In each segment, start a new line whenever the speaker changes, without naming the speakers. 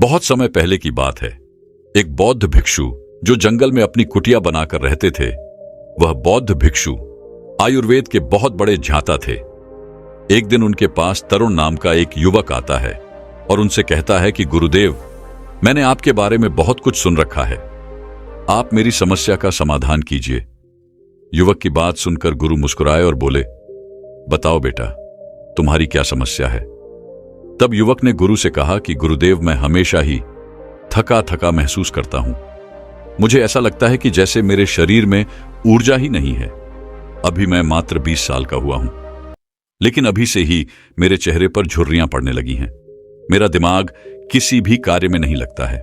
बहुत समय पहले की बात है। एक बौद्ध भिक्षु जो जंगल में अपनी कुटिया बनाकर रहते थे, वह बौद्ध भिक्षु आयुर्वेद के बहुत बड़े झांता थे। एक दिन उनके पास तरुण नाम का एक युवक आता है और उनसे कहता है कि गुरुदेव, मैंने आपके बारे में बहुत कुछ सुन रखा है, आप मेरी समस्या का समाधान कीजिए। युवक की बात सुनकर गुरु मुस्कुराए और बोले, बताओ बेटा, तुम्हारी क्या समस्या है। तब युवक ने गुरु से कहा कि गुरुदेव, मैं हमेशा ही थका थका महसूस करता हूं। मुझे ऐसा लगता है कि जैसे मेरे शरीर में ऊर्जा ही नहीं है। अभी मैं मात्र 20 साल का हुआ हूं, लेकिन अभी से ही मेरे चेहरे पर झुर्रियां पड़ने लगी हैं। मेरा दिमाग किसी भी कार्य में नहीं लगता है।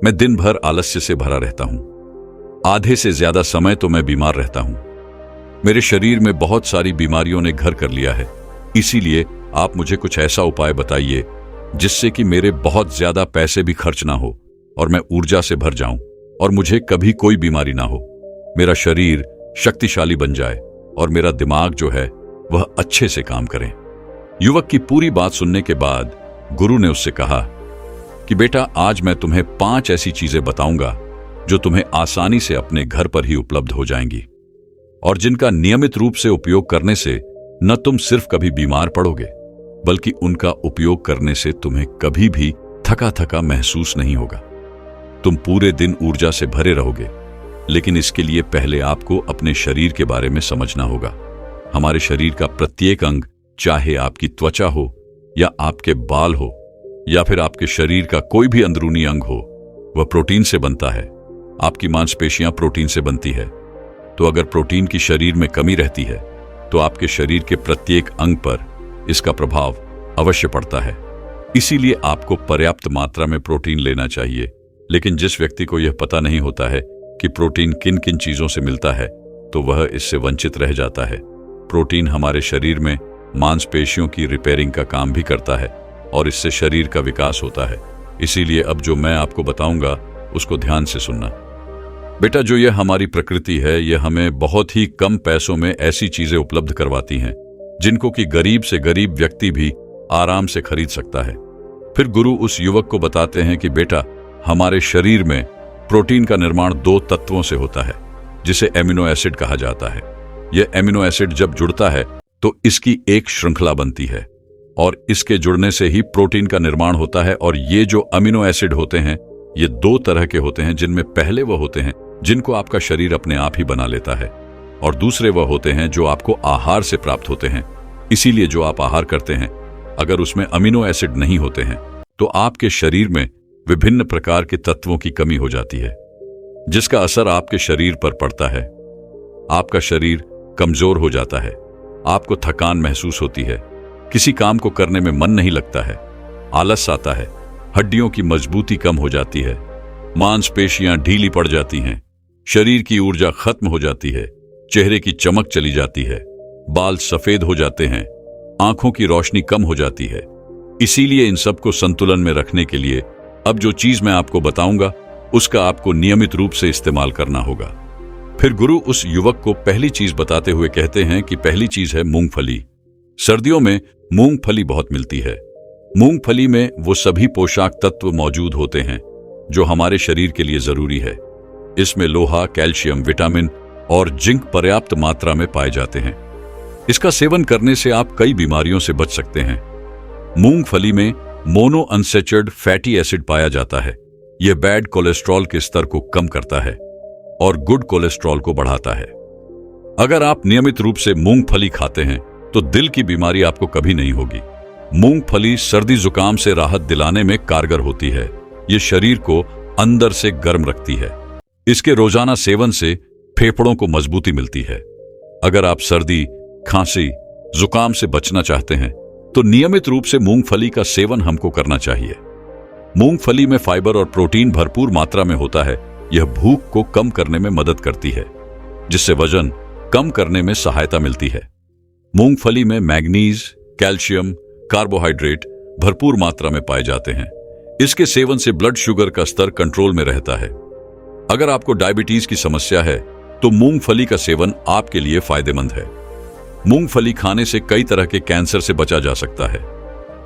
मैं दिन भर आलस्य से भरा रहता हूं। आधे से ज्यादा समय तो मैं बीमार रहता हूं। मेरे शरीर में बहुत सारी बीमारियों ने घर कर लिया है। इसीलिए आप मुझे कुछ ऐसा उपाय बताइए जिससे कि मेरे बहुत ज्यादा पैसे भी खर्च ना हो और मैं ऊर्जा से भर जाऊं और मुझे कभी कोई बीमारी ना हो। मेरा शरीर शक्तिशाली बन जाए और मेरा दिमाग जो है वह अच्छे से काम करे। युवक की पूरी बात सुनने के बाद गुरु ने उससे कहा कि बेटा, आज मैं तुम्हें 5 ऐसी चीजें बताऊंगा जो तुम्हें आसानी से अपने घर पर ही उपलब्ध हो जाएंगी और जिनका नियमित रूप से उपयोग करने से न तुम सिर्फ कभी बीमार पड़ोगे, बल्कि उनका उपयोग करने से तुम्हें कभी भी थका थका महसूस नहीं होगा। तुम पूरे दिन ऊर्जा से भरे रहोगे। लेकिन इसके लिए पहले आपको अपने शरीर के बारे में समझना होगा। हमारे शरीर का प्रत्येक अंग, चाहे आपकी त्वचा हो या आपके बाल हो या फिर आपके शरीर का कोई भी अंदरूनी अंग हो, वह प्रोटीन से बनता है। आपकी मांसपेशियां प्रोटीन से बनती है। तो अगर प्रोटीन की शरीर में कमी रहती है तो आपके शरीर के प्रत्येक अंग पर इसका प्रभाव अवश्य पड़ता है। इसीलिए आपको पर्याप्त मात्रा में प्रोटीन लेना चाहिए। लेकिन जिस व्यक्ति को यह पता नहीं होता है कि प्रोटीन किन किन चीजों से मिलता है, तो वह इससे वंचित रह जाता है। प्रोटीन हमारे शरीर में मांसपेशियों की रिपेयरिंग का काम भी करता है और इससे शरीर का विकास होता है। इसीलिए अब जो मैं आपको बताऊंगा उसको ध्यान से सुनना। बेटा, जो यह हमारी प्रकृति है, यह हमें बहुत ही कम पैसों में ऐसी चीजें उपलब्ध करवाती हैं जिनको कि गरीब से गरीब व्यक्ति भी आराम से खरीद सकता है। फिर गुरु उस युवक को बताते हैं कि बेटा, हमारे शरीर में प्रोटीन का निर्माण 2 तत्वों से होता है, जिसे एमिनो एसिड कहा जाता है। यह एमिनो एसिड जब जुड़ता है तो इसकी एक श्रृंखला बनती है और इसके जुड़ने से ही प्रोटीन का निर्माण होता है। और ये जो अमीनो एसिड होते हैं, ये 2 तरह के होते हैं, जिनमें पहले वह होते हैं जिनको आपका शरीर अपने आप ही बना लेता है और दूसरे वह होते हैं जो आपको आहार से प्राप्त होते हैं। इसीलिए जो आप आहार करते हैं, अगर उसमें अमीनो एसिड नहीं होते हैं तो आपके शरीर में विभिन्न प्रकार के तत्वों की कमी हो जाती है, जिसका असर आपके शरीर पर पड़ता है। आपका शरीर कमजोर हो जाता है, आपको थकान महसूस होती है, किसी काम को करने में मन नहीं लगता है, आलस आता है, हड्डियों की मजबूती कम हो जाती है, मांसपेशियां ढीली पड़ जाती हैं, शरीर की ऊर्जा खत्म हो जाती है, चेहरे की चमक चली जाती है, बाल सफेद हो जाते हैं, आंखों की रोशनी कम हो जाती है। इसीलिए इन सबको संतुलन में रखने के लिए अब जो चीज मैं आपको बताऊंगा उसका आपको नियमित रूप से इस्तेमाल करना होगा। फिर गुरु उस युवक को पहली चीज बताते हुए कहते हैं कि पहली चीज है मूंगफली। सर्दियों में मूंगफली बहुत मिलती है। मूंगफली में वो सभी पोषक तत्व मौजूद होते हैं जो हमारे शरीर के लिए जरूरी है। इसमें लोहा, कैल्शियम, विटामिन और जिंक पर्याप्त मात्रा में पाए जाते हैं। इसका सेवन करने से आप कई बीमारियों से बच सकते हैं। मूंगफली में मोनो अनसैचुरेटेड फैटी एसिड पाया जाता है। यह बैड कोलेस्ट्रॉल के स्तर को कम करता है और गुड कोलेस्ट्रॉल को बढ़ाता है। अगर आप नियमित रूप से मूंगफली खाते हैं तो दिल की बीमारी आपको कभी नहीं होगी। मूंगफली सर्दी जुकाम से राहत दिलाने में कारगर होती है। यह शरीर को अंदर से गर्म रखती है। इसके रोजाना सेवन से फेफड़ों को मजबूती मिलती है। अगर आप सर्दी, खांसी, जुकाम से बचना चाहते हैं तो नियमित रूप से मूंगफली का सेवन हमको करना चाहिए। मूंगफली में फाइबर और प्रोटीन भरपूर मात्रा में होता है। यह भूख को कम करने में मदद करती है, जिससे वजन कम करने में सहायता मिलती है। मूंगफली में मैग्नीज, कैल्शियम, कार्बोहाइड्रेट भरपूर मात्रा में पाए जाते हैं। इसके सेवन से ब्लड शुगर का स्तर कंट्रोल में रहता है। अगर आपको डायबिटीज की समस्या है तो मूंगफली का सेवन आपके लिए फायदेमंद है। मूंगफली खाने से कई तरह के कैंसर से बचा जा सकता है।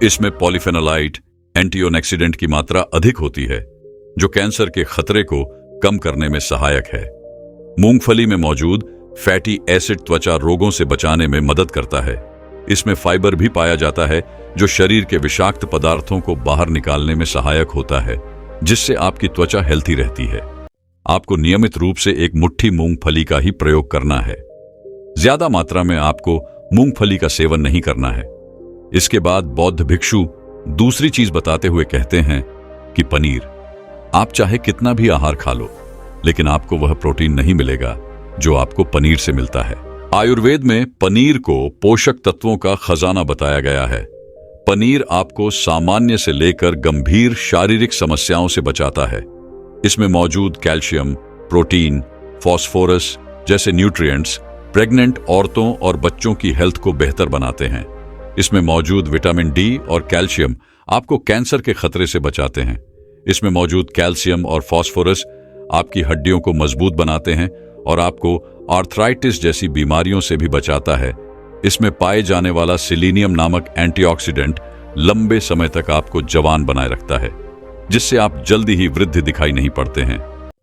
इसमें पॉलीफेनोलाइट, एंटीऑक्सीडेंट की मात्रा अधिक होती है, जो कैंसर के खतरे को कम करने में सहायक है। मूंगफली में मौजूद फैटी एसिड त्वचा रोगों से बचाने में मदद करता है। इसमें फाइबर भी पाया जाता है, जो शरीर के विषाक्त पदार्थों को बाहर निकालने में सहायक होता है, जिससे आपकी त्वचा हेल्थी रहती है। आपको नियमित रूप से एक मुट्ठी मूंगफली का ही प्रयोग करना है। ज्यादा मात्रा में आपको मूंगफली का सेवन नहीं करना है। इसके बाद बौद्ध भिक्षु दूसरी चीज बताते हुए कहते हैं कि पनीर, आप चाहे कितना भी आहार खा लो, लेकिन आपको वह प्रोटीन नहीं मिलेगा जो आपको पनीर से मिलता है। आयुर्वेद में पनीर को पोषक तत्वों का खजाना बताया गया है। पनीर आपको सामान्य से लेकर गंभीर शारीरिक समस्याओं से बचाता है। इसमें मौजूद कैल्शियम, प्रोटीन, फास्फोरस जैसे न्यूट्रिएंट्स प्रेग्नेंट औरतों और बच्चों की हेल्थ को बेहतर बनाते हैं। इसमें मौजूद विटामिन डी और कैल्शियम आपको कैंसर के खतरे से बचाते हैं। इसमें मौजूद कैल्शियम और फास्फोरस आपकी हड्डियों को मजबूत बनाते हैं और आपको आर्थराइटिस जैसी बीमारियों से भी बचाता है। इसमें पाए जाने वाला सिलीनियम नामक एंटीऑक्सीडेंट लंबे समय तक आपको जवान बनाए रखता है, जिससे आप जल्दी ही वृद्ध दिखाई नहीं पड़ते हैं।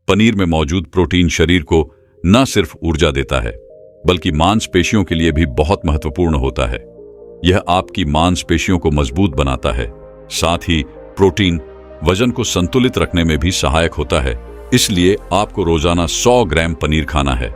पनीर में मौजूद प्रोटीन शरीर को न सिर्फ ऊर्जा देता है, बल्कि मांसपेशियों के लिए भी बहुत महत्वपूर्ण होता है। यह आपकी मांसपेशियों को मजबूत बनाता है। साथ ही प्रोटीन वजन को संतुलित रखने में भी सहायक होता है। इसलिए आपको रोजाना 100 ग्राम पनीर खाना है।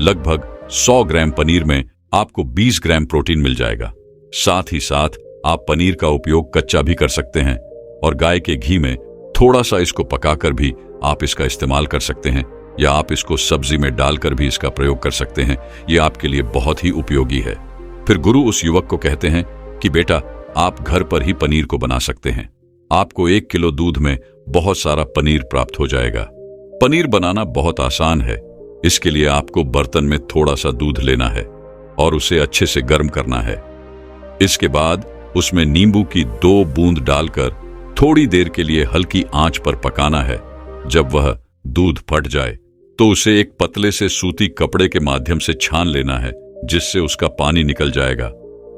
लगभग 100 ग्राम पनीर में आपको 20 ग्राम प्रोटीन मिल जाएगा। साथ ही साथ आप पनीर का उपयोग कच्चा भी कर सकते हैं और गाय के घी में थोड़ा सा इसको पकाकर भी आप इसका इस्तेमाल कर सकते हैं, या आप इसको सब्जी में डालकर भी इसका प्रयोग कर सकते हैं। यह आपके लिए बहुत ही उपयोगी है। फिर गुरु उस युवक को कहते हैं कि बेटा, आप घर पर ही पनीर को बना सकते हैं। आपको 1 किलो दूध में बहुत सारा पनीर प्राप्त हो जाएगा। पनीर बनाना बहुत आसान है। इसके लिए आपको बर्तन में थोड़ा सा दूध लेना है और उसे अच्छे से गर्म करना है। इसके बाद उसमें नींबू की 2 बूंद डालकर थोड़ी देर के लिए हल्की आंच पर पकाना है। जब वह दूध फट जाए तो उसे एक पतले से सूती कपड़े के माध्यम से छान लेना है, जिससे उसका पानी निकल जाएगा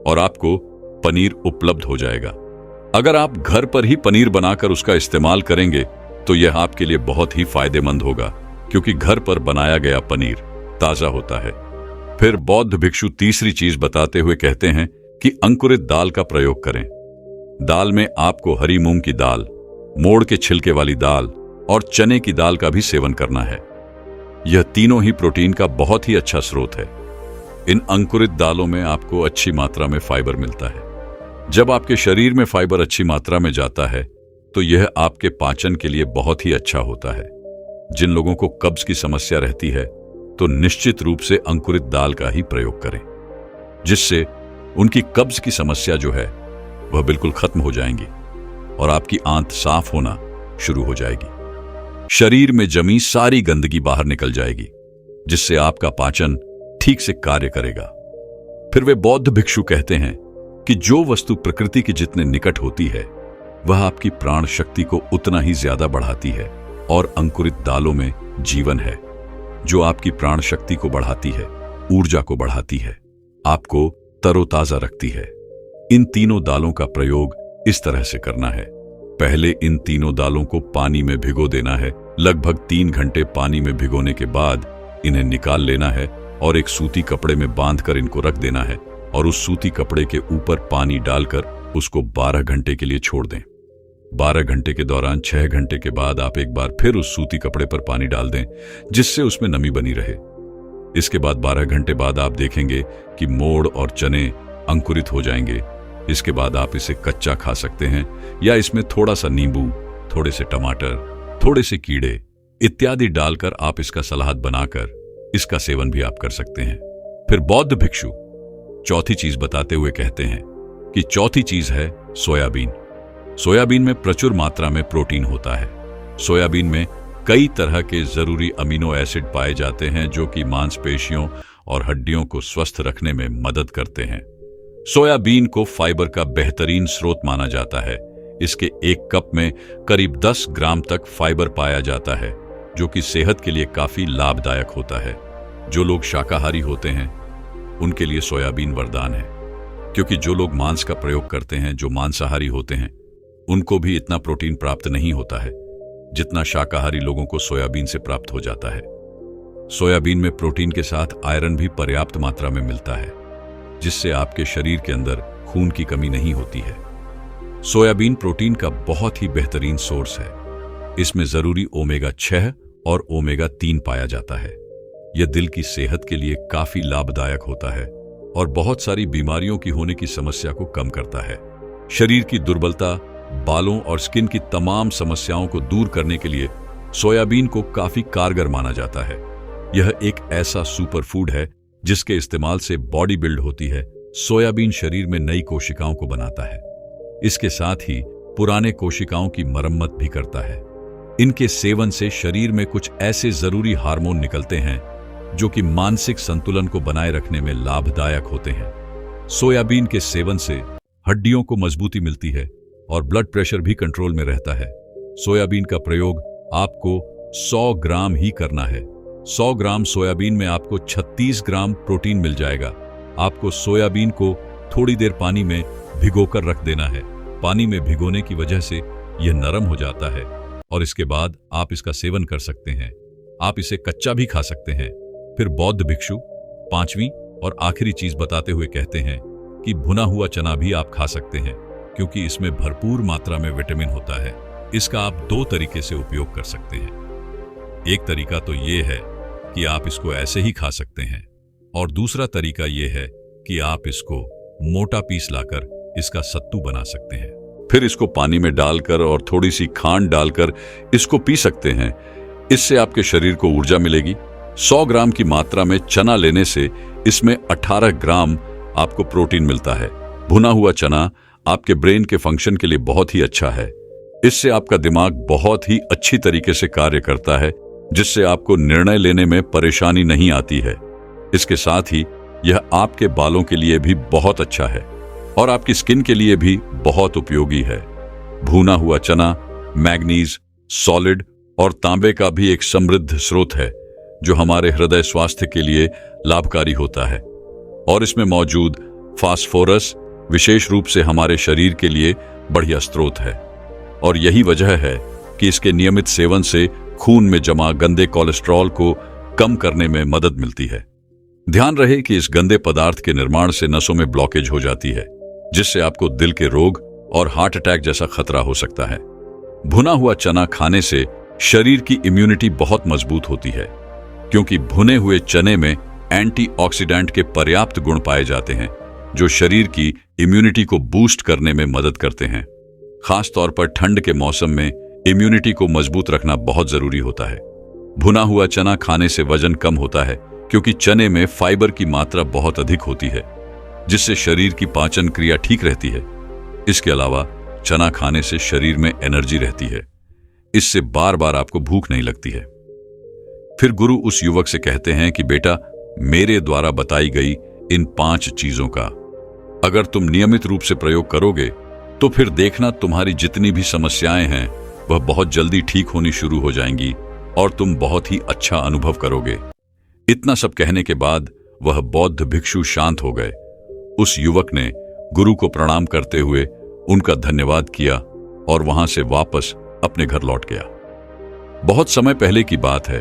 और आपको पनीर उपलब्ध हो जाएगा। अगर आप घर पर ही पनीर बनाकर उसका इस्तेमाल करेंगे तो यह आपके लिए बहुत ही फायदेमंद होगा, क्योंकि घर पर बनाया गया पनीर ताजा होता है। फिर बौद्ध भिक्षु तीसरी चीज बताते हुए कहते हैं कि अंकुरित दाल का प्रयोग करें। दाल में आपको हरी मूंग की दाल, मोड़ के छिलके वाली दाल और चने की दाल का भी सेवन करना है। यह तीनों ही प्रोटीन का बहुत ही अच्छा स्रोत है। इन अंकुरित दालों में आपको अच्छी मात्रा में फाइबर मिलता है। जब आपके शरीर में फाइबर अच्छी मात्रा में जाता है तो यह आपके पाचन के लिए बहुत ही अच्छा होता है। जिन लोगों को कब्ज की समस्या रहती है तो निश्चित रूप से अंकुरित दाल का ही प्रयोग करें, जिससे उनकी कब्ज की समस्या जो है वह बिल्कुल खत्म हो जाएंगी और आपकी आंत साफ होना शुरू हो जाएगी। शरीर में जमी सारी गंदगी बाहर निकल जाएगी, जिससे आपका पाचन ठीक से कार्य करेगा। फिर वे बौद्ध भिक्षु कहते हैं कि जो वस्तु प्रकृति के जितने निकट होती है वह आपकी प्राण शक्ति को उतना ही ज्यादा बढ़ाती है, और अंकुरित दालों में जीवन है, जो आपकी प्राण शक्ति को बढ़ाती है, ऊर्जा को बढ़ाती है, आपको तरोताजा रखती है। इन तीनों दालों का प्रयोग इस तरह से करना है। पहले इन तीनों दालों को पानी में भिगो देना है। लगभग 3 घंटे पानी में भिगोने के बाद इन्हें निकाल लेना है और एक सूती कपड़े में बांधकर इनको रख देना है, और उस सूती कपड़े के ऊपर पानी डालकर उसको 12 घंटे के लिए छोड़ दें। 12 घंटे के दौरान 6 घंटे के बाद आप एक बार फिर उस सूती कपड़े पर पानी डाल दें, जिससे उसमें नमी बनी रहे। इसके बाद 12 घंटे बाद आप देखेंगे कि मोड़ और चने अंकुरित हो जाएंगे। इसके बाद आप इसे कच्चा खा सकते हैं, या इसमें थोड़ा सा नींबू, थोड़े से टमाटर, थोड़े से कीड़े इत्यादि डालकर आप इसका सलाद बनाकर इसका सेवन भी आप कर सकते हैं। फिर बौद्ध भिक्षु चौथी चीज बताते हुए कहते हैं कि चौथी चीज है सोयाबीन। सोयाबीन में प्रचुर मात्रा में प्रोटीन होता है। सोयाबीन में कई तरह के जरूरी अमीनो एसिड पाए जाते हैं, जो कि मांसपेशियों और हड्डियों को स्वस्थ रखने में मदद करते हैं। सोयाबीन को फाइबर का बेहतरीन स्रोत माना जाता है। इसके 1 कप में करीब 10 ग्राम तक फाइबर पाया जाता है, जो कि सेहत के लिए काफी लाभदायक होता है। जो लोग शाकाहारी होते हैं उनके लिए सोयाबीन वरदान है, क्योंकि जो लोग मांस का प्रयोग करते हैं, जो मांसाहारी होते हैं, उनको भी इतना प्रोटीन प्राप्त नहीं होता है जितना शाकाहारी लोगों को सोयाबीन से प्राप्त हो जाता है। सोयाबीन में प्रोटीन के साथ आयरन भी पर्याप्त मात्रा में मिलता है, जिससे आपके शरीर के अंदर खून की कमी नहीं होती है। सोयाबीन प्रोटीन का बहुत ही बेहतरीन सोर्स है। इसमें जरूरी ओमेगा 6 और ओमेगा 3 पाया जाता है। यह दिल की सेहत के लिए काफी लाभदायक होता है और बहुत सारी बीमारियों की होने की समस्या को कम करता है। शरीर की दुर्बलता, बालों और स्किन की तमाम समस्याओं को दूर करने के लिए सोयाबीन को काफी कारगर माना जाता है। यह एक ऐसा सुपर फूड है जिसके इस्तेमाल से बॉडी बिल्ड होती है। सोयाबीन शरीर में नई कोशिकाओं को बनाता है। इसके साथ ही पुराने कोशिकाओं की मरम्मत भी करता है। इनके सेवन से शरीर में कुछ ऐसे जरूरी हार्मोन निकलते हैं जो कि मानसिक संतुलन को बनाए रखने में लाभदायक होते हैं। सोयाबीन के सेवन से हड्डियों को मजबूती मिलती है और ब्लड प्रेशर भी कंट्रोल में रहता है। सोयाबीन का प्रयोग आपको 100 ग्राम ही करना है। 100 ग्राम सोयाबीन में आपको 36 ग्राम प्रोटीन मिल जाएगा। आपको सोयाबीन को थोड़ी देर पानी में भिगोकर रख देना है। पानी में भिगोने की वजह से यह नरम हो जाता है और इसके बाद आप इसका सेवन कर सकते हैं। आप इसे कच्चा भी खा सकते हैं। फिर बौद्ध भिक्षु पांचवी और आखिरी चीज बताते हुए कहते हैं कि भुना हुआ चना भी आप खा सकते हैं, क्योंकि इसमें भरपूर मात्रा में विटामिन होता है। इसका आप 2 तरीके से उपयोग कर सकते हैं। एक तरीका तो ये है कि आप इसको ऐसे ही खा सकते हैं और दूसरा तरीका ये है कि आप इसको मोटा पीस लाकर इसका सत्तू बना सकते हैं। फिर इसको पानी में डालकर और थोड़ी सी खांड डालकर इसको पी सकते हैं। इससे आपके शरीर को ऊर्जा मिलेगी। 100 ग्राम की मात्रा में चना लेने से इसमें 18 ग्राम आपको प्रोटीन मिलता है। भुना हुआ चना आपके ब्रेन के फंक्शन के लिए बहुत ही अच्छा है। इससे आपका दिमाग बहुत ही अच्छी तरीके से कार्य करता है, जिससे आपको निर्णय लेने में परेशानी नहीं आती है। इसके साथ ही यह आपके बालों के लिए भी बहुत अच्छा है और आपकी स्किन के लिए भी बहुत उपयोगी है। भुना हुआ चना मैग्नीज, सॉलिड और तांबे का भी एक समृद्ध स्रोत है, जो हमारे हृदय स्वास्थ्य के लिए लाभकारी होता है। और इसमें मौजूद फास्फोरस विशेष रूप से हमारे शरीर के लिए बढ़िया स्रोत है। और यही वजह है कि इसके नियमित सेवन से खून में जमा गंदे कोलेस्ट्रॉल को कम करने में मदद मिलती है। ध्यान रहे कि इस गंदे पदार्थ के निर्माण से नसों में ब्लॉकेज हो जाती है, जिससे आपको दिल के रोग और हार्ट अटैक जैसा खतरा हो सकता है। भुना हुआ चना खाने से शरीर की इम्यूनिटी बहुत मजबूत होती है, क्योंकि भुने हुए चने में एंटीऑक्सीडेंट के पर्याप्त गुण पाए जाते हैं, जो शरीर की इम्यूनिटी को बूस्ट करने में मदद करते हैं। खास तौर पर ठंड के मौसम में इम्यूनिटी को मजबूत रखना बहुत जरूरी होता है। भुना हुआ चना खाने से वजन कम होता है, क्योंकि चने में फाइबर की मात्रा बहुत अधिक होती है, जिससे शरीर की पाचन क्रिया ठीक रहती है। इसके अलावा चना खाने से शरीर में एनर्जी रहती है। इससे बार बार आपको भूख नहीं लगती है। फिर गुरु उस युवक से कहते हैं कि बेटा, मेरे द्वारा बताई गई इन 5 चीजों का अगर तुम नियमित रूप से प्रयोग करोगे तो फिर देखना तुम्हारी जितनी भी समस्याएं हैं वह बहुत जल्दी ठीक होनी शुरू हो जाएंगी और तुम बहुत ही अच्छा अनुभव करोगे। इतना सब कहने के बाद वह बौद्ध भिक्षु शांत हो गए। उस युवक ने गुरु को प्रणाम करते हुए उनका धन्यवाद किया और वहां से वापस अपने घर लौट गया। बहुत समय पहले की बात है।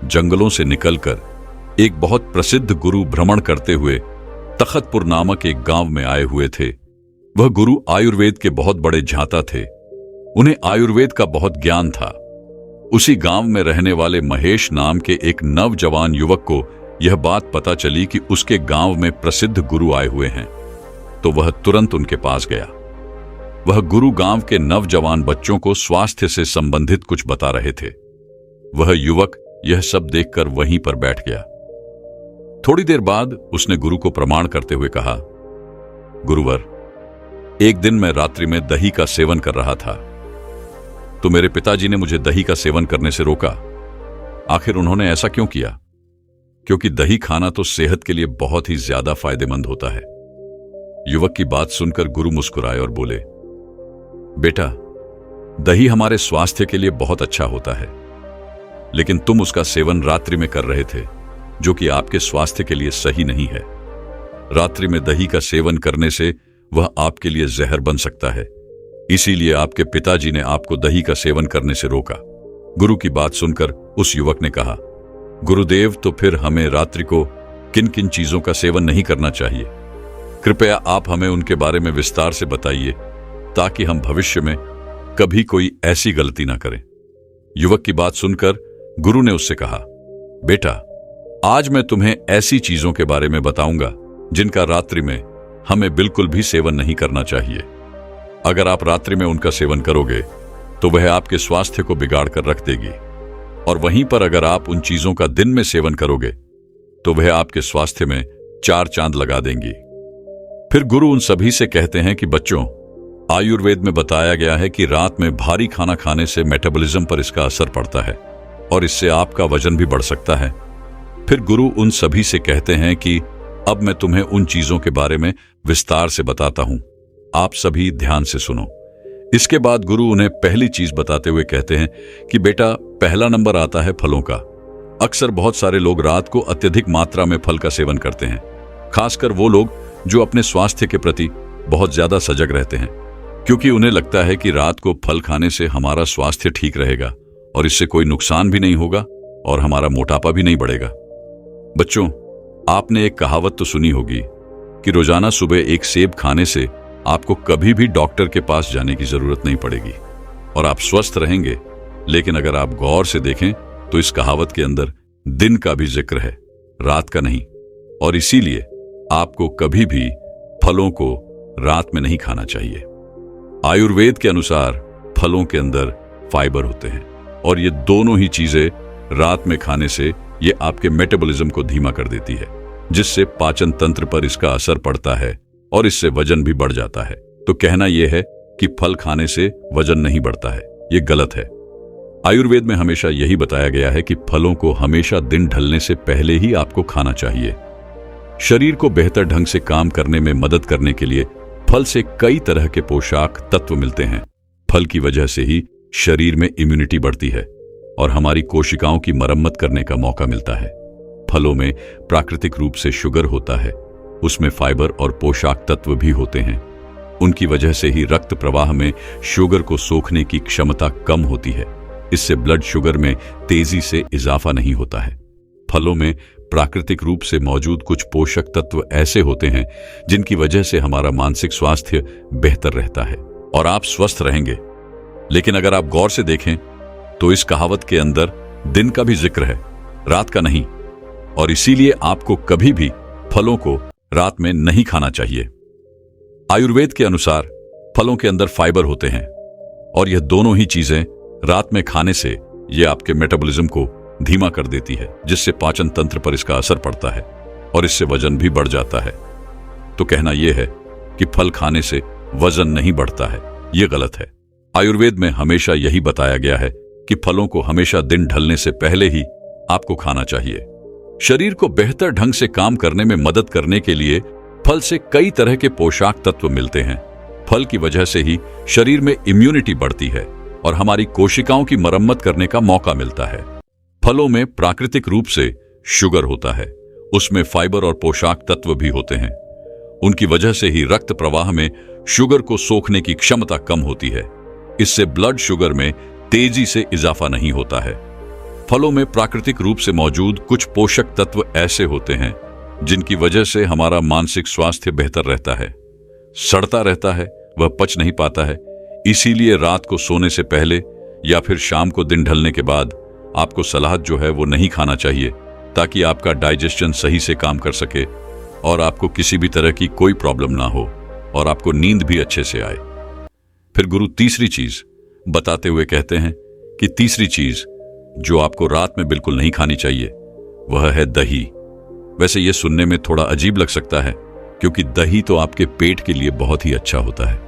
जंगलों से निकलकर एक बहुत प्रसिद्ध गुरु भ्रमण करते हुए तखतपुर नामक एक गांव में आए हुए थे। वह गुरु आयुर्वेद के बहुत बड़े झांता थे। उन्हें आयुर्वेद का बहुत ज्ञान था। उसी गांव में रहने वाले महेश नाम के एक नवजवान युवक को यह बात पता चली कि उसके गांव में प्रसिद्ध गुरु आए हुए हैं, तो वह तुरंत उनके पास गया। वह गुरु गांव के नवजवान बच्चों को स्वास्थ्य से संबंधित कुछ बता रहे थे। वह युवक यह सब देखकर वहीं पर बैठ गया। थोड़ी देर बाद उसने गुरु को प्रणाम करते हुए कहा, गुरुवर, एक दिन मैं रात्रि में दही का सेवन कर रहा था, तो मेरे पिताजी ने मुझे दही का सेवन करने से रोका। आखिर उन्होंने ऐसा क्यों किया? क्योंकि दही खाना तो सेहत के लिए बहुत ही ज्यादा फायदेमंद होता है। युवक की बात सुनकर गुरु मुस्कुराए और बोले, बेटा, दही हमारे स्वास्थ्य के लिए बहुत अच्छा होता है, लेकिन तुम उसका सेवन रात्रि में कर रहे थे, जो कि आपके स्वास्थ्य के लिए सही नहीं है। रात्रि में दही का सेवन करने से वह आपके लिए जहर बन सकता है। इसीलिए आपके पिताजी ने आपको दही का सेवन करने से रोका। गुरु की बात सुनकर उस युवक ने कहा, गुरुदेव, तो फिर हमें रात्रि को किन किन चीजों का सेवन नहीं करना चाहिए? कृपया आप हमें उनके बारे में विस्तार से बताइए, ताकि हम भविष्य में कभी कोई ऐसी गलती ना करें। युवक की बात सुनकर गुरु ने उससे कहा, बेटा, आज मैं तुम्हें ऐसी चीजों के बारे में बताऊंगा जिनका रात्रि में हमें बिल्कुल भी सेवन नहीं करना चाहिए। अगर आप रात्रि में उनका सेवन करोगे तो वह आपके स्वास्थ्य को बिगाड़ कर रख देगी, और वहीं पर अगर आप उन चीजों का दिन में सेवन करोगे तो वह आपके स्वास्थ्य में 4 चांद लगा देंगी। फिर गुरु उन सभी से कहते हैं कि बच्चों, आयुर्वेद में बताया गया है कि रात में भारी खाना खाने से मेटाबॉलिज्म पर इसका असर पड़ता है और इससे आपका वजन भी बढ़ सकता है। फिर गुरु उन सभी से कहते हैं कि अब मैं तुम्हें उन चीजों के बारे में विस्तार से बताता हूं, आप सभी ध्यान से सुनो। इसके बाद गुरु उन्हें पहली चीज बताते हुए कहते हैं कि बेटा, पहला नंबर आता है फलों का। अक्सर बहुत सारे लोग रात को अत्यधिक मात्रा में फल का सेवन करते हैं, खासकर वो लोग जो अपने स्वास्थ्य के प्रति बहुत ज्यादा सजग रहते हैं, क्योंकि उन्हें लगता है कि रात को फल खाने से हमारा स्वास्थ्य ठीक रहेगा और इससे कोई नुकसान भी नहीं होगा और हमारा मोटापा भी नहीं बढ़ेगा। बच्चों, आपने एक कहावत तो सुनी होगी कि रोजाना सुबह एक सेब खाने से आपको कभी भी डॉक्टर के पास जाने की जरूरत नहीं पड़ेगी और आप स्वस्थ रहेंगे। लेकिन अगर आप गौर से देखें तो इस कहावत के अंदर दिन का भी जिक्र है, रात का नहीं, और इसीलिए आपको कभी भी फलों को रात में नहीं खाना चाहिए। आयुर्वेद के अनुसार फलों के अंदर फाइबर होते हैं और ये दोनों ही चीजें रात में खाने से ये आपके मेटाबॉलिज्म को धीमा कर देती है, जिससे पाचन तंत्र पर इसका असर पड़ता है और इससे वजन भी बढ़ जाता है। तो कहना यह है कि फल खाने से वजन नहीं बढ़ता है, ये गलत है। आयुर्वेद में हमेशा यही बताया गया है कि फलों को हमेशा दिन ढलने से पहले ही आपको खाना चाहिए। शरीर को बेहतर ढंग से काम करने में मदद करने के लिए फल से कई तरह के पोषक तत्व मिलते हैं। फल की वजह से ही शरीर में इम्यूनिटी बढ़ती है और हमारी कोशिकाओं की मरम्मत करने का मौका मिलता है। फलों में प्राकृतिक रूप से शुगर होता है, उसमें फाइबर और पोषक तत्व भी होते हैं। उनकी वजह से ही रक्त प्रवाह में शुगर को सोखने की क्षमता कम होती है। इससे ब्लड शुगर में तेजी से इजाफा नहीं होता है। फलों में प्राकृतिक रूप से मौजूद कुछ पोषक तत्व ऐसे होते हैं जिनकी वजह से हमारा मानसिक स्वास्थ्य बेहतर रहता है और आप स्वस्थ रहेंगे। लेकिन अगर आप गौर से देखें तो इस कहावत के अंदर दिन का भी जिक्र है, रात का नहीं, और इसीलिए आपको कभी भी फलों को रात में नहीं खाना चाहिए। आयुर्वेद के अनुसार फलों के अंदर फाइबर होते हैं और यह दोनों ही चीजें रात में खाने से यह आपके मेटाबॉलिज्म को धीमा कर देती है, जिससे पाचन तंत्र पर इसका असर पड़ता है और इससे वजन भी बढ़ जाता है। तो कहना यह है कि फल खाने से वजन नहीं बढ़ता है, यह गलत है। आयुर्वेद में हमेशा यही बताया गया है कि फलों को हमेशा दिन ढलने से पहले ही आपको खाना चाहिए। शरीर को बेहतर ढंग से काम करने में मदद करने के लिए फल से कई तरह के पोषक तत्व मिलते हैं। फल की वजह से ही शरीर में इम्यूनिटी बढ़ती है और हमारी कोशिकाओं की मरम्मत करने का मौका मिलता है। फलों में प्राकृतिक रूप से शुगर होता है, उसमें फाइबर और पोषक तत्व भी होते हैं। उनकी वजह से ही रक्त प्रवाह में शुगर को सोखने की क्षमता कम होती है। इससे ब्लड शुगर में तेजी से इजाफा नहीं होता है। फलों में प्राकृतिक रूप से मौजूद कुछ पोषक तत्व ऐसे होते हैं जिनकी वजह से हमारा मानसिक स्वास्थ्य बेहतर रहता है। सड़ता रहता है, वह पच नहीं पाता है। इसीलिए रात को सोने से पहले या फिर शाम को दिन ढलने के बाद आपको सलाद जो है वो नहीं खाना चाहिए, ताकि आपका डाइजेशन सही से काम कर सके और आपको किसी भी तरह की कोई प्रॉब्लम ना हो और आपको नींद भी अच्छे से आए। फिर गुरु तीसरी चीज बताते हुए कहते हैं कि तीसरी चीज जो आपको रात में बिल्कुल नहीं खानी चाहिए वह है दही। वैसे यह सुनने में थोड़ा अजीब लग सकता है, क्योंकि दही तो आपके पेट के लिए बहुत ही अच्छा होता है,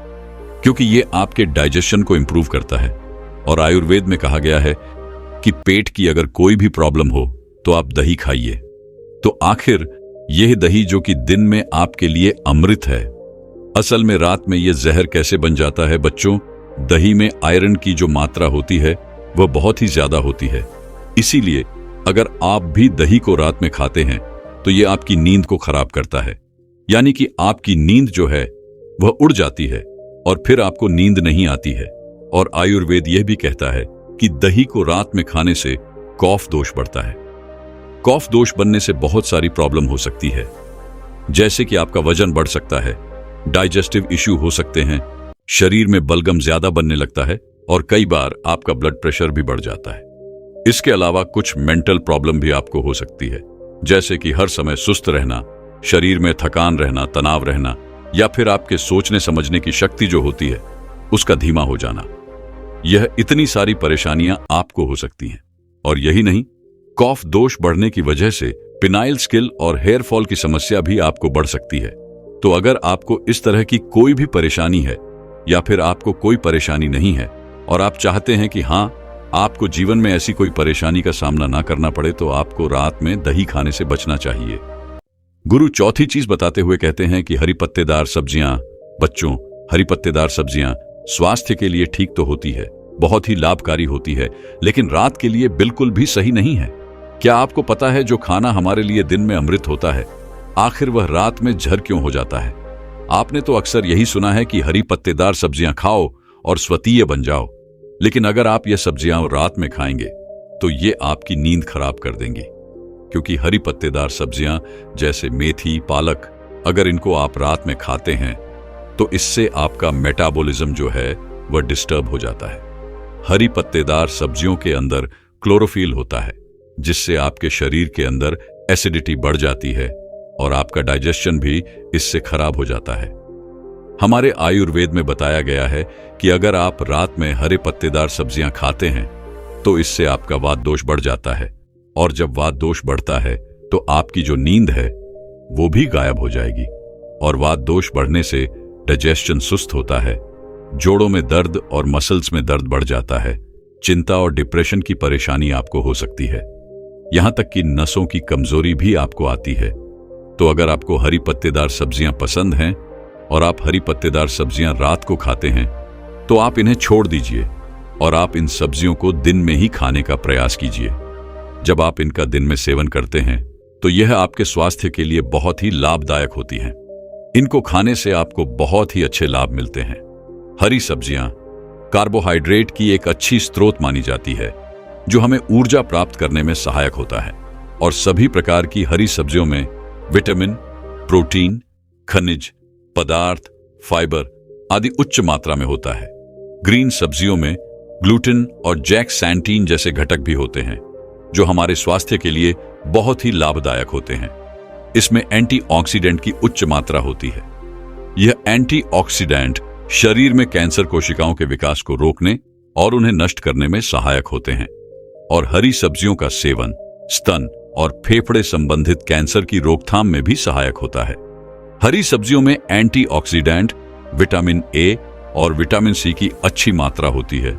क्योंकि यह आपके डाइजेशन को इंप्रूव करता है। और आयुर्वेद में कहा गया है कि पेट की अगर कोई भी प्रॉब्लम हो तो आप दही खाइए। तो आखिर यह दही जो कि दिन में आपके लिए अमृत है, असल में रात में यह जहर कैसे बन जाता है? बच्चों, दही में आयरन की जो मात्रा होती है वह बहुत ही ज्यादा होती है। इसीलिए अगर आप भी दही को रात में खाते हैं तो यह आपकी नींद को खराब करता है, यानी कि आपकी नींद जो है वह उड़ जाती है और फिर आपको नींद नहीं आती है। और आयुर्वेद यह भी कहता है कि दही को रात में खाने से कॉफ दोष बढ़ता है। कॉफ दोष बनने से बहुत सारी प्रॉब्लम हो सकती है, जैसे कि आपका वजन बढ़ सकता है, डाइजेस्टिव इश्यू हो सकते हैं, शरीर में बलगम ज्यादा बनने लगता है और कई बार आपका ब्लड प्रेशर भी बढ़ जाता है। इसके अलावा कुछ मेंटल प्रॉब्लम भी आपको हो सकती है, जैसे कि हर समय सुस्त रहना, शरीर में थकान रहना, तनाव रहना, या फिर आपके सोचने समझने की शक्ति जो होती है उसका धीमा हो जाना। यह इतनी सारी परेशानियां आपको हो सकती हैं। और यही नहीं, कॉफ दोष बढ़ने की वजह से पिनाइल स्किल और हेयर फॉल की समस्या भी आपको बढ़ सकती है। तो अगर आपको इस तरह की कोई भी परेशानी है या फिर आपको कोई परेशानी नहीं है और आप चाहते हैं कि हाँ, आपको जीवन में ऐसी कोई परेशानी का सामना ना करना पड़े, तो आपको रात में दही खाने से बचना चाहिए। गुरु चौथी चीज बताते हुए कहते हैं कि हरी पत्तेदार सब्जियां, बच्चों, हरी पत्तेदार सब्जियां स्वास्थ्य के लिए ठीक तो होती है, बहुत ही लाभकारी होती है, लेकिन रात के लिए बिल्कुल भी सही नहीं है। क्या आपको पता है जो खाना हमारे लिए दिन में अमृत होता है, आखिर वह रात में जहर क्यों हो जाता है? आपने तो अक्सर यही सुना है कि हरी पत्तेदार सब्जियां खाओ और स्वतीय बन जाओ, लेकिन अगर आप ये सब्जियां रात में खाएंगे तो ये आपकी नींद खराब कर देंगी, क्योंकि हरी पत्तेदार सब्जियां जैसे मेथी, पालक, अगर इनको आप रात में खाते हैं तो इससे आपका मेटाबॉलिज्म जो है वह डिस्टर्ब हो जाता है। हरी पत्तेदार सब्जियों के अंदर क्लोरोफिल होता है, जिससे आपके शरीर के अंदर एसिडिटी बढ़ जाती है और आपका डाइजेशन भी इससे खराब हो जाता है। हमारे आयुर्वेद में बताया गया है कि अगर आप रात में हरे पत्तेदार सब्जियां खाते हैं तो इससे आपका वात दोष बढ़ जाता है, और जब वात दोष बढ़ता है तो आपकी जो नींद है वो भी गायब हो जाएगी। और वात दोष बढ़ने से डाइजेशन सुस्त होता है, जोड़ों में दर्द और मसल्स में दर्द बढ़ जाता है, चिंता और डिप्रेशन की परेशानी आपको हो सकती है, यहां तक कि नसों की कमजोरी भी आपको आती है। तो अगर आपको हरी पत्तेदार सब्जियां पसंद हैं और आप हरी पत्तेदार सब्जियां रात को खाते हैं तो आप इन्हें छोड़ दीजिए और आप इन सब्जियों को दिन में ही खाने का प्रयास कीजिए। जब आप इनका दिन में सेवन करते हैं तो यह आपके स्वास्थ्य के लिए बहुत ही लाभदायक होती हैं। इनको खाने से आपको बहुत ही अच्छे लाभ मिलते हैं। हरी सब्जियां कार्बोहाइड्रेट की एक अच्छी स्रोत मानी जाती है, जो हमें ऊर्जा प्राप्त करने में सहायक होता है। और सभी प्रकार की हरी सब्जियों में विटामिन, प्रोटीन, खनिज पदार्थ, फाइबर आदि उच्च मात्रा में होता है। ग्रीन सब्जियों में ग्लूटेन और जैक्सैंटीन जैसे घटक भी होते हैं, जो हमारे स्वास्थ्य के लिए बहुत ही लाभदायक होते हैं। इसमें एंटीऑक्सीडेंट की उच्च मात्रा होती है। यह एंटीऑक्सीडेंट शरीर में कैंसर कोशिकाओं के विकास को रोकने और उन्हें नष्ट करने में सहायक होते हैं। और हरी सब्जियों का सेवन स्तन और फेफड़े संबंधित कैंसर की रोकथाम में भी सहायक होता है। हरी सब्जियों में एंटीऑक्सीडेंट, विटामिन ए और विटामिन सी की अच्छी मात्रा होती है।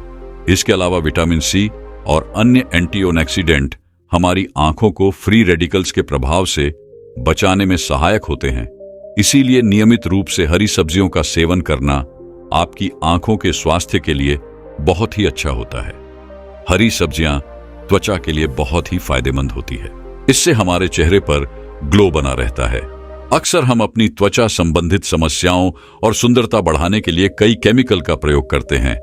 इसके अलावा विटामिन सी और अन्य एंटीऑक्सीडेंट हमारी आंखों को फ्री रेडिकल्स के प्रभाव से बचाने में सहायक होते हैं। इसीलिए नियमित रूप से हरी सब्जियों का सेवन करना आपकी आंखों के स्वास्थ्य के लिए बहुत ही अच्छा होता है। हरी सब्जियां त्वचा के लिए बहुत ही फायदेमंद होती है। इससे हमारे चेहरे पर ग्लो बना रहता है। अक्सर हम अपनी त्वचा संबंधित समस्याओं और सुंदरता बढ़ाने के लिए कई केमिकल का प्रयोग करते हैं,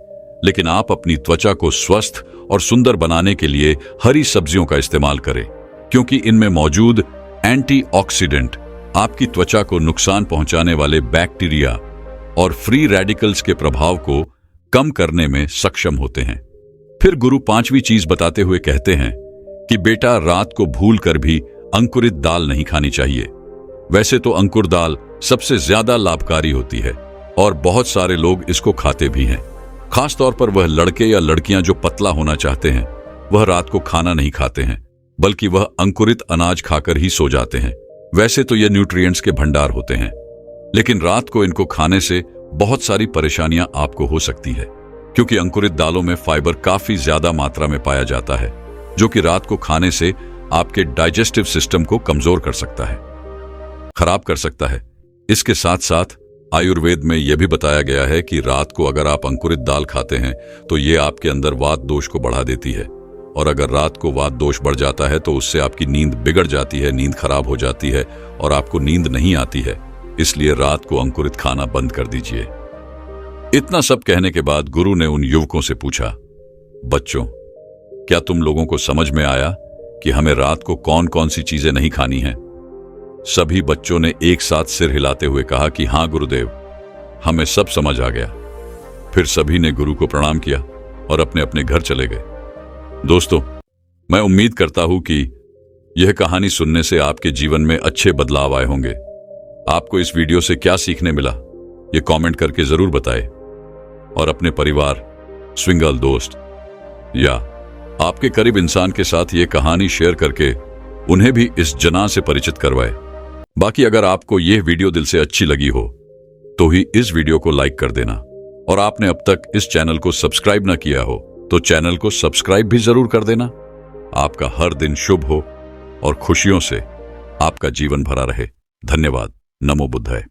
लेकिन आप अपनी त्वचा को स्वस्थ और सुंदर बनाने के लिए हरी सब्जियों का इस्तेमाल करें, क्योंकि इनमें मौजूद एंटीऑक्सीडेंट आपकी त्वचा को नुकसान पहुंचाने वाले बैक्टीरिया और फ्री रेडिकल्स के प्रभाव को कम करने में सक्षम होते हैं। फिर गुरु पांचवी चीज बताते हुए कहते हैं कि बेटा, रात को भूल कर भी अंकुरित दाल नहीं खानी चाहिए। वैसे तो अंकुर दाल सबसे ज्यादा लाभकारी होती है और बहुत सारे लोग इसको खाते भी हैं। खासतौर पर वह लड़के या लड़कियां जो पतला होना चाहते हैं, वह रात को खाना नहीं खाते हैं, बल्कि वह अंकुरित अनाज खाकर ही सो जाते हैं। वैसे तो ये न्यूट्रिएंट्स के भंडार होते हैं, लेकिन रात को इनको खाने से बहुत सारी परेशानियां आपको हो सकती है, क्योंकि अंकुरित दालों में फाइबर काफी ज्यादा मात्रा में पाया जाता है, जो कि रात को खाने से आपके डाइजेस्टिव सिस्टम को कमजोर कर सकता है, खराब कर सकता है। इसके साथ साथ आयुर्वेद में यह भी बताया गया है कि रात को अगर आप अंकुरित दाल खाते हैं तो ये आपके अंदर वात दोष को बढ़ा देती है, और अगर रात को वात दोष बढ़ जाता है तो उससे आपकी नींद बिगड़ जाती है, नींद खराब हो जाती है और आपको नींद नहीं आती है। इसलिए रात को अंकुरित खाना बंद कर दीजिए। इतना सब कहने के बाद गुरु ने उन युवकों से पूछा, बच्चों, क्या तुम लोगों को समझ में आया कि हमें रात को कौन कौन सी चीजें नहीं खानी हैं? सभी बच्चों ने एक साथ सिर हिलाते हुए कहा कि हां गुरुदेव, हमें सब समझ आ गया। फिर सभी ने गुरु को प्रणाम किया और अपने अपने घर चले गए। दोस्तों, मैं उम्मीद करता हूं कि यह कहानी सुनने से आपके जीवन में अच्छे बदलाव आए होंगे। आपको इस वीडियो से क्या सीखने मिला, ये कमेंट करके जरूर बताएं और अपने परिवार, स्विंगल दोस्त या आपके करीब इंसान के साथ ये कहानी शेयर करके उन्हें भी इस जनाह से परिचित करवाएं। बाकी अगर आपको यह वीडियो दिल से अच्छी लगी हो तो ही इस वीडियो को लाइक कर देना, और आपने अब तक इस चैनल को सब्सक्राइब ना किया हो तो चैनल को सब्सक्राइब भी जरूर कर देना। आपका हर दिन शुभ हो और खुशियों से आपका जीवन भरा रहे। धन्यवाद। नमो बुद्धाय।